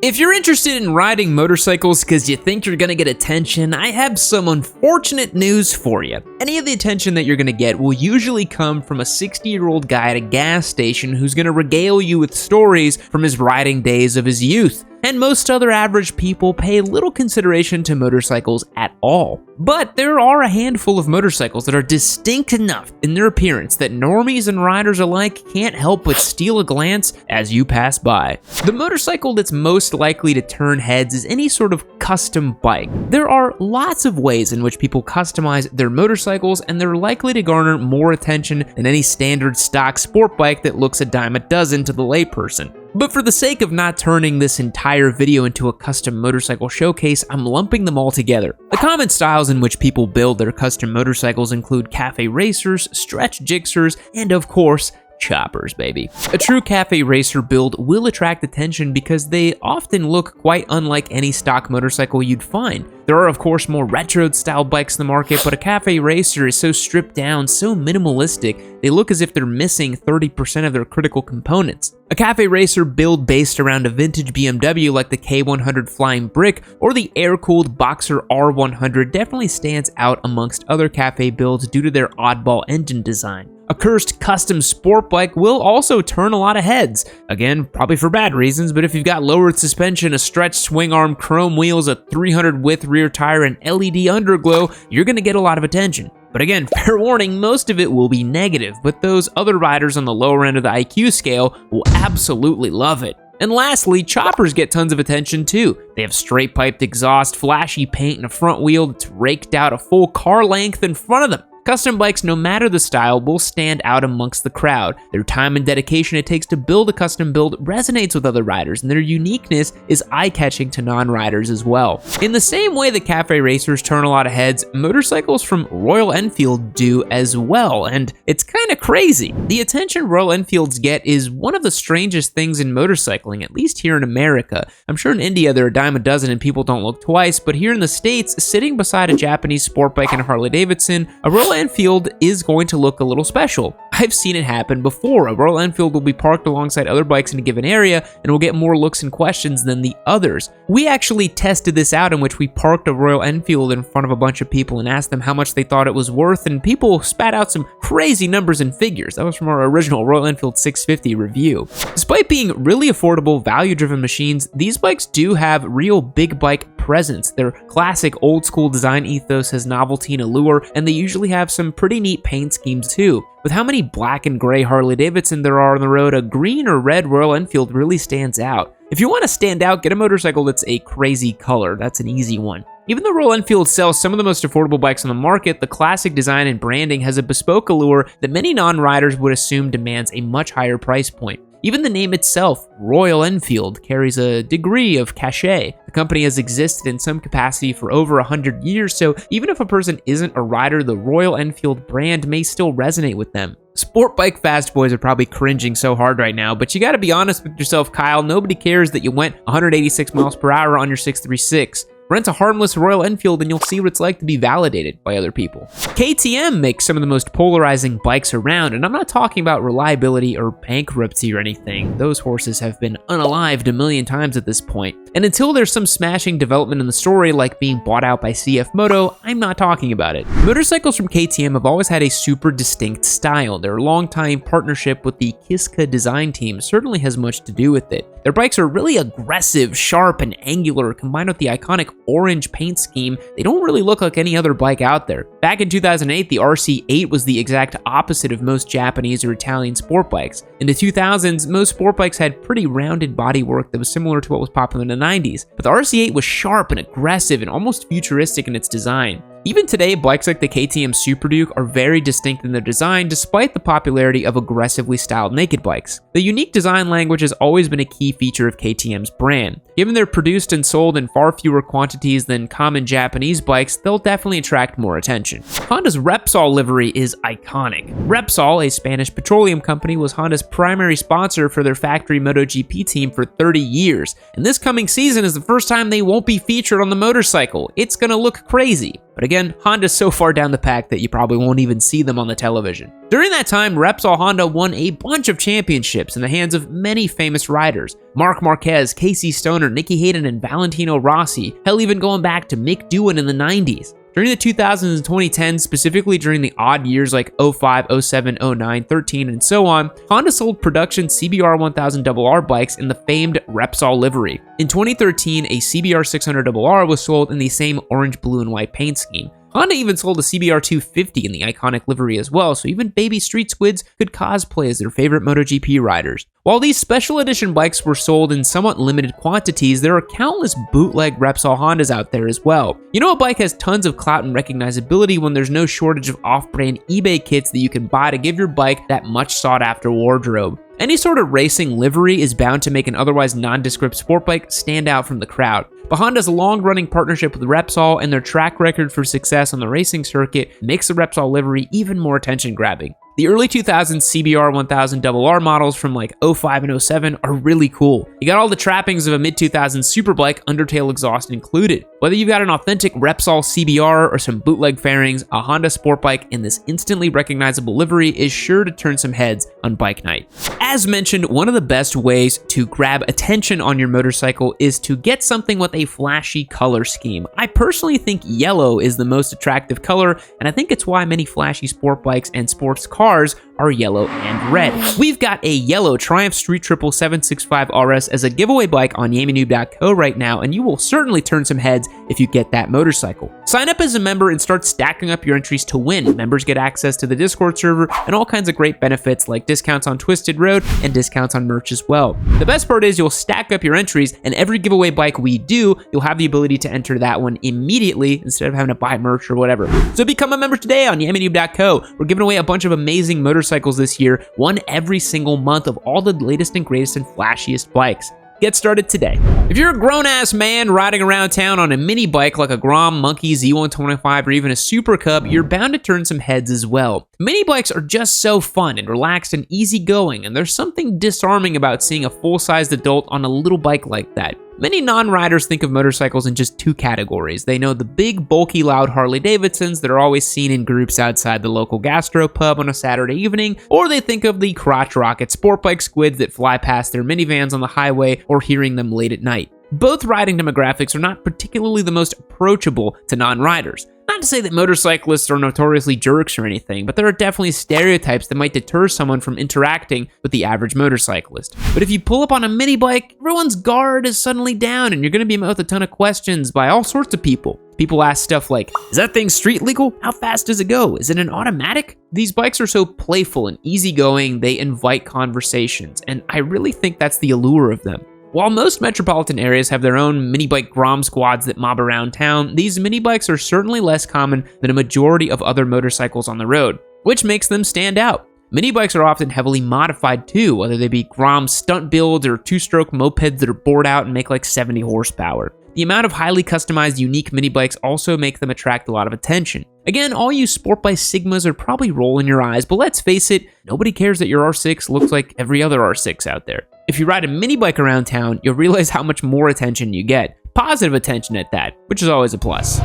If you're interested in riding motorcycles because you think you're gonna get attention, I have some unfortunate news for you. Any of the attention that you're gonna get will usually come from a 60-year-old guy at a gas station who's gonna regale you with stories from his riding days of his youth. And most other average people pay little consideration to motorcycles at all. But there are a handful of motorcycles that are distinct enough in their appearance that normies and riders alike can't help but steal a glance as you pass by. The motorcycle that's most likely to turn heads is any sort of custom bike. There are lots of ways in which people customize their motorcycles, and they're likely to garner more attention than any standard stock sport bike that looks a dime a dozen to the layperson. But for the sake of not turning this entire video into a custom motorcycle showcase, I'm lumping them all together. The common styles in which people build their custom motorcycles include cafe racers, stretch jixers, and of course, choppers, baby. A true cafe racer build will attract attention because they often look quite unlike any stock motorcycle you'd find. There are of course more retro style bikes in the market, but a cafe racer is so stripped down, so minimalistic, they look as if they're missing 30% of their critical components. A cafe racer build based around a vintage BMW like the K100 Flying Brick or the air-cooled Boxer R100 definitely stands out amongst other cafe builds due to their oddball engine design. A cursed custom sport bike will also turn a lot of heads. Again, probably for bad reasons, but if you've got lowered suspension, a stretched swing arm, chrome wheels, a 300 width rear tire, and LED underglow, you're gonna get a lot of attention. But again, fair warning, most of it will be negative, but those other riders on the lower end of the IQ scale will absolutely love it. And lastly, choppers get tons of attention too. They have straight piped exhaust, flashy paint, and a front wheel that's raked out a full car length in front of them. Custom bikes, no matter the style, will stand out amongst the crowd. Their time and dedication it takes to build a custom build resonates with other riders, and their uniqueness is eye-catching to non-riders as well. In the same way that cafe racers turn a lot of heads, motorcycles from Royal Enfield do as well, and it's kind of crazy. The attention Royal Enfields get is one of the strangest things in motorcycling, at least here in America. I'm sure in India they're a dime a dozen and people don't look twice, but here in the States, sitting beside a Japanese sport bike and a Harley Davidson, a Royal Enfield is going to look a little special. I've seen it happen before. A Royal Enfield will be parked alongside other bikes in a given area and will get more looks and questions than the others. We actually tested this out in which we parked a Royal Enfield in front of a bunch of people and asked them how much they thought it was worth, and people spat out some crazy numbers and figures. That was from our original Royal Enfield 650 review. Despite being really affordable, value-driven machines, these bikes do have real big bike presence. Their classic old school design ethos has novelty and allure, and they usually have some pretty neat paint schemes too. With how many black and gray Harley Davidson there are on the road, a green or red Royal Enfield really stands out. If you want to stand out, get a motorcycle that's a crazy color. That's an easy one. Even though Royal Enfield sells some of the most affordable bikes on the market, the classic design and branding has a bespoke allure that many non-riders would assume demands a much higher price point. Even the name itself, Royal Enfield, carries a degree of cachet. The company has existed in some capacity for over 100 years, so even if a person isn't a rider, the Royal Enfield brand may still resonate with them. Sport bike fast boys are probably cringing so hard right now, but you gotta be honest with yourself, Kyle. Nobody cares that you went 186 miles per hour on your 636. Rent a harmless Royal Enfield and you'll see what it's like to be validated by other people. KTM makes some of the most polarizing bikes around, and I'm not talking about reliability or bankruptcy or anything. Those horses have been unalived a million times at this point. And until there's some smashing development in the story, like being bought out by CF Moto, I'm not talking about it. Motorcycles from KTM have always had a super distinct style. Their longtime partnership with the Kiska design team certainly has much to do with it. Their bikes are really aggressive, sharp, and angular. Combined with the iconic orange paint scheme, they don't really look like any other bike out there. Back in 2008, the RC8 was the exact opposite of most Japanese or Italian sport bikes. In the 2000s, most sport bikes had pretty rounded bodywork that was similar to what was popular in the 90s, but the RC8 was sharp and aggressive and almost futuristic in its design. Even today, bikes like the KTM Super Duke are very distinct in their design despite the popularity of aggressively styled naked bikes. The unique design language has always been a key feature of KTM's brand. Given they're produced and sold in far fewer quantities than common Japanese bikes, they'll definitely attract more attention. Honda's Repsol livery is iconic. Repsol, a Spanish petroleum company, was Honda's primary sponsor for their factory MotoGP team for 30 years, and this coming season is the first time they won't be featured on the motorcycle. It's gonna look crazy. But again, Honda's so far down the pack that you probably won't even see them on the television. During that time, Repsol Honda won a bunch of championships in the hands of many famous riders. Marc Marquez, Casey Stoner, Nicky Hayden, and Valentino Rossi, hell even going back to Mick Doohan in the 90s. During the 2000s and 2010s, specifically during the odd years like 05, 07, 09, 13, and so on, Honda sold production CBR 1000RR bikes in the famed Repsol livery. In 2013, a CBR 600RR was sold in the same orange, blue, and white paint scheme. Honda even sold a CBR 250 in the iconic livery as well, so even baby street squids could cosplay as their favorite MotoGP riders. While these special edition bikes were sold in somewhat limited quantities, there are countless bootleg Repsol Hondas out there as well. You know, a bike has tons of clout and recognizability when there's no shortage of off-brand eBay kits that you can buy to give your bike that much sought-after wardrobe. Any sort of racing livery is bound to make an otherwise nondescript sport bike stand out from the crowd. But Honda's long-running partnership with Repsol and their track record for success on the racing circuit makes the Repsol livery even more attention-grabbing. The early 2000s CBR 1000RR models from like 05 and 07 are really cool. You got all the trappings of a mid-2000s superbike, undertail exhaust included. Whether you've got an authentic Repsol CBR or some bootleg fairings, a Honda sport bike in this instantly recognizable livery is sure to turn some heads on bike night. As mentioned, one of the best ways to grab attention on your motorcycle is to get something with a flashy color scheme. I personally think yellow is the most attractive color, and I think it's why many flashy sport bikes and sports cars are yellow and red. We've got a yellow Triumph Street Triple 765 RS as a giveaway bike on YamiNoob.co right now, and you will certainly turn some heads if you get that motorcycle. Sign up as a member and start stacking up your entries to win. Members get access to the Discord server and all kinds of great benefits like discounts on Twisted Road and discounts on merch as well. The best part is you'll stack up your entries, and every giveaway bike we do, you'll have the ability to enter that one immediately instead of having to buy merch or whatever. So become a member today on YamiNoob.co. We're giving away a bunch of amazing motorcycles this year, one every single month of all the latest and greatest and flashiest bikes. Get started today. If you're a grown-ass man riding around town on a mini bike like a Grom, Monkey, Z125, or even a Super Cub, you're bound to turn some heads as well. Mini bikes are just so fun and relaxed and easygoing, and there's something disarming about seeing a full-sized adult on a little bike like that. Many non-riders think of motorcycles in just two categories. They know the big, bulky, loud Harley-Davidsons that are always seen in groups outside the local gastropub on a Saturday evening, or they think of the crotch rocket sport bike squids that fly past their minivans on the highway or hearing them late at night. Both riding demographics are not particularly the most approachable to non-riders. Not to say that motorcyclists are notoriously jerks or anything, but there are definitely stereotypes that might deter someone from interacting with the average motorcyclist. But if you pull up on a mini bike, everyone's guard is suddenly down and you're gonna be met with a ton of questions by all sorts of people. People ask stuff like, is that thing street legal? How fast does it go? Is it an automatic? These bikes are so playful and easygoing, they invite conversations, and I really think that's the allure of them. While most metropolitan areas have their own mini bike Grom squads that mob around town, these mini bikes are certainly less common than a majority of other motorcycles on the road, which makes them stand out. Mini bikes are often heavily modified too, whether they be Grom stunt builds or two-stroke mopeds that are bored out and make like 70 horsepower. The amount of highly customized, unique mini bikes also make them attract a lot of attention. Again, all you sport bike Sigmas are probably rolling your eyes, but let's face it, nobody cares that your R6 looks like every other R6 out there. If you ride a mini bike around town, you'll realize how much more attention you get. Positive attention at that, which is always a plus.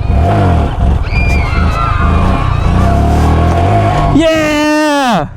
Yeah!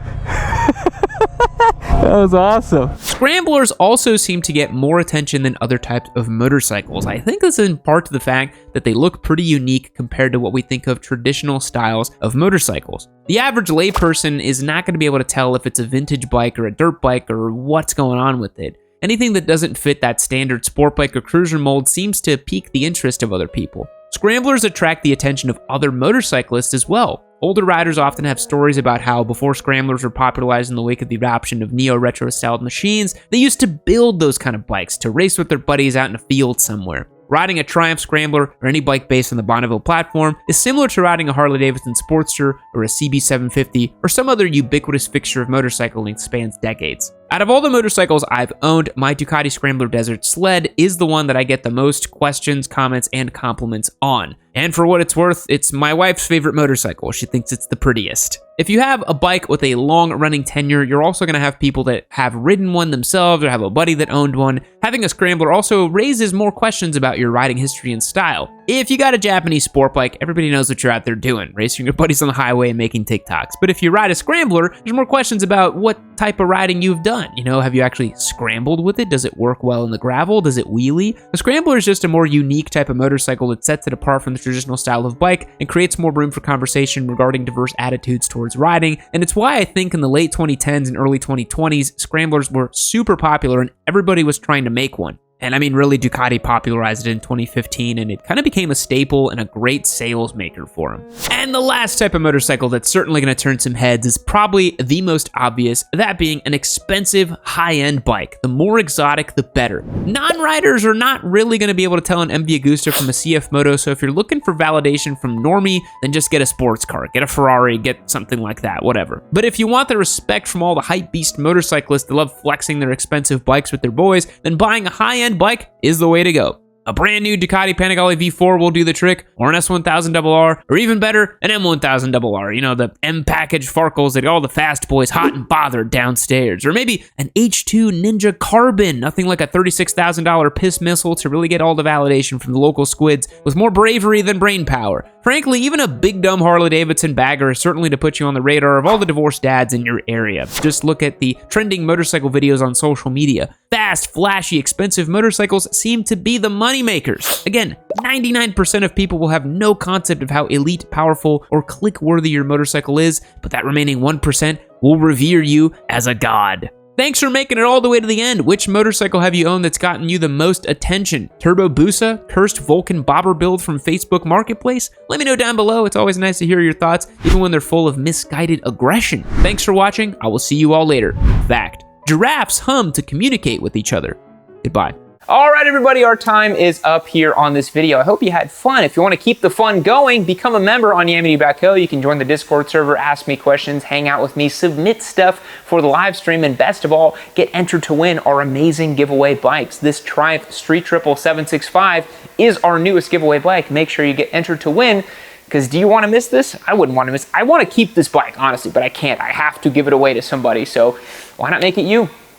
That was awesome. Scramblers also seem to get more attention than other types of motorcycles. I think this is in part to the fact that they look pretty unique compared to what we think of traditional styles of motorcycles. The average layperson is not going to be able to tell if it's a vintage bike or a dirt bike or what's going on with it. Anything that doesn't fit that standard sport bike or cruiser mold seems to pique the interest of other people. Scramblers attract the attention of other motorcyclists as well. Older riders often have stories about how before Scramblers were popularized in the wake of the adoption of neo-retro styled machines, they used to build those kind of bikes to race with their buddies out in a field somewhere. Riding a Triumph Scrambler or any bike based on the Bonneville platform is similar to riding a Harley-Davidson Sportster or a CB750 or some other ubiquitous fixture of motorcycling that spans decades. Out of all the motorcycles I've owned, my Ducati Scrambler Desert Sled is the one that I get the most questions, comments, and compliments on. And for what it's worth, it's my wife's favorite motorcycle. She thinks it's the prettiest. If you have a bike with a long-running tenure, you're also going to have people that have ridden one themselves or have a buddy that owned one. Having a Scrambler also raises more questions about your riding history and style. If you got a Japanese sport bike, everybody knows what you're out there doing, racing your buddies on the highway and making TikToks. But if you ride a Scrambler, there's more questions about what type of riding you've done. You know, have you actually scrambled with it? Does it work well in the gravel? Does it wheelie? A Scrambler is just a more unique type of motorcycle that sets it apart from the traditional style of bike and creates more room for conversation regarding diverse attitudes towards riding. And it's why I think in the late 2010s and early 2020s, Scramblers were super popular and everybody was trying to make one. And I mean, really, Ducati popularized it in 2015, and it kind of became a staple and a great sales maker for them. And the last type of motorcycle that's certainly going to turn some heads is probably the most obvious, that being an expensive, high-end bike. The more exotic, the better. Non-riders are not really going to be able to tell an MV Agusta from a CF Moto, so if you're looking for validation from normie, then just get a sports car, get a Ferrari, get something like that, whatever. But if you want the respect from all the hype beast motorcyclists that love flexing their expensive bikes with their boys, then buying a high-end bike is the way to go. A brand new Ducati Panigale V4 will do the trick, or an S1000RR, or even better, an M1000RR. You know, the M-package Farkles that get all the fast boys hot and bothered downstairs. Or maybe an H2 Ninja Carbon, nothing like a $36,000 piss missile to really get all the validation from the local squids with more bravery than brain power. Frankly, even a big dumb Harley-Davidson bagger is certainly to put you on the radar of all the divorced dads in your area. Just look at the trending motorcycle videos on social media. Fast, flashy, expensive motorcycles seem to be the money makers. Again, 99% of people will have no concept of how elite, powerful, or click-worthy your motorcycle is, but that remaining 1% will revere you as a god. Thanks for making it all the way to the end. Which motorcycle have you owned that's gotten you the most attention? Turbo Hayabusa, cursed Vulcan bobber build from Facebook Marketplace? Let me know down below. It's always nice to hear your thoughts, even when they're full of misguided aggression. Thanks for watching. I will see you all later. Fact: giraffes hum to communicate with each other. Goodbye. All right, everybody, our time is up here on this video. I hope you had fun. If you want to keep the fun going, become a member on Yamity.co. You can join the Discord server, ask me questions, hang out with me, submit stuff for the live stream, and best of all, get entered to win our amazing giveaway bikes. This Triumph Street Triple 765 is our newest giveaway bike. Make sure you get entered to win, because do you want to miss this? I wouldn't want to miss. I want to keep this bike, honestly, but I can't. I have to give it away to somebody, so why not make it you?